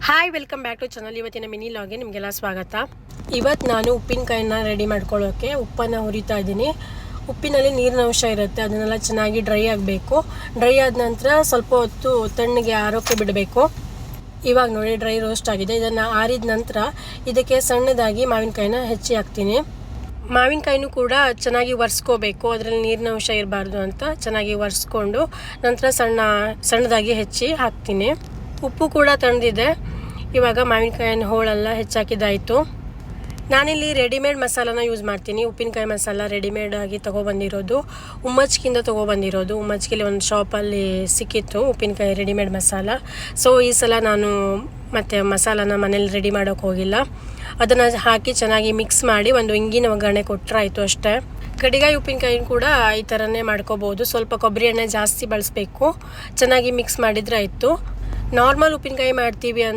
Hi welcome back to channel. ಇವತ್ತಿನ mini ಲಾಗ್ಗೆ ನಿಮಗೆಲ್ಲ ಸ್ವಾಗತ. ಇವತ್ತು ನಾನು ಉಪ್ಪಿನಕಾಯಿನ ರೆಡಿ ಮಾಡ್ಕೊಳ್ಳೋಕ್ಕೆ ಉಪ್ಪನ್ನು ಹುರಿತಾ ಇದ್ದೀನಿ. ಉಪ್ಪಿನಲ್ಲಿ ನೀರಿನ ಅಂಶ ಇರುತ್ತೆ, ಅದನ್ನೆಲ್ಲ ಚೆನ್ನಾಗಿ ಡ್ರೈ ಆಗಬೇಕು. ಡ್ರೈ ಆದ ನಂತರ ಸ್ವಲ್ಪ ಹೊತ್ತು ತಣ್ಣಗೆ ಆರೋಕ್ಕೆ ಬಿಡಬೇಕು. ಇವಾಗ ನೋಡಿ ಡ್ರೈ ರೋಸ್ಟ್ ಆಗಿದೆ. ಇದನ್ನು ಆರಿದ ನಂತರ ಇದಕ್ಕೆ ಸಣ್ಣದಾಗಿ ಮಾವಿನಕಾಯಿನ ಹೆಚ್ಚಿ ಹಾಕ್ತೀನಿ. ಮಾವಿನಕಾಯಿನೂ ಕೂಡ ಚೆನ್ನಾಗಿ ಒರೆಸ್ಕೋಬೇಕು, ಅದರಲ್ಲಿ ನೀರಿನ ಅಂಶ ಇರಬಾರ್ದು ಅಂತ ಚೆನ್ನಾಗಿ ಒರೆಸ್ಕೊಂಡು ನಂತರ ಸಣ್ಣದಾಗಿ ಹೆಚ್ಚಿ ಹಾಕ್ತೀನಿ. ಉಪ್ಪು ಕೂಡ ತಣ್ಣದಿದೆ. ಇವಾಗ ಮಾವಿನಕಾಯಿನ ಹೋಳೆಲ್ಲ ಹೆಚ್ಚಾಕಿದ್ದಾಯಿತು. ನಾನಿಲ್ಲಿ ರೆಡಿಮೇಡ್ ಮಸಾಲಾನ ಯೂಸ್ ಮಾಡ್ತೀನಿ. ಉಪ್ಪಿನಕಾಯಿ ಮಸಾಲ ರೆಡಿಮೇಡ್ ಆಗಿ ತೊಗೊಬಂದಿರೋದು, ಉಮ್ಮಚ್ಕಿಂದ ತೊಗೊಬಂದಿರೋದು. ಉಮ್ಮಚ್ಕಿಲಿ ಒಂದು ಶಾಪಲ್ಲಿ ಸಿಕ್ಕಿತ್ತು ಉಪ್ಪಿನಕಾಯಿ ರೆಡಿಮೇಡ್ ಮಸಾಲ. ಸೊ ಈ ಸಲ ನಾನು ಮತ್ತು ಮಸಾಲಾನ ಮನೇಲಿ ರೆಡಿ ಮಾಡೋಕ್ಕೆ ಹೋಗಿಲ್ಲ. ಅದನ್ನು ಹಾಕಿ ಚೆನ್ನಾಗಿ ಮಿಕ್ಸ್ ಮಾಡಿ ಒಂದು ಇಂಗಿನ ಒಗ್ಗರಣೆ ಕೊಟ್ಟರಾಯಿತು ಅಷ್ಟೇ. ಕಡಿಗಾಯಿ ಉಪ್ಪಿನಕಾಯಿನ ಕೂಡ ಈ ಥರನೇ ಮಾಡ್ಕೋಬೋದು. ಸ್ವಲ್ಪ ಕೊಬ್ಬರಿ ಎಣ್ಣೆ ಜಾಸ್ತಿ ಬಳಸಬೇಕು. ಚೆನ್ನಾಗಿ ಮಿಕ್ಸ್ ಮಾಡಿದರೆ ಆಯಿತು. ನಾರ್ಮಲ್ ಉಪ್ಪಿನಕಾಯಿ ಮಾಡ್ತೀವಿ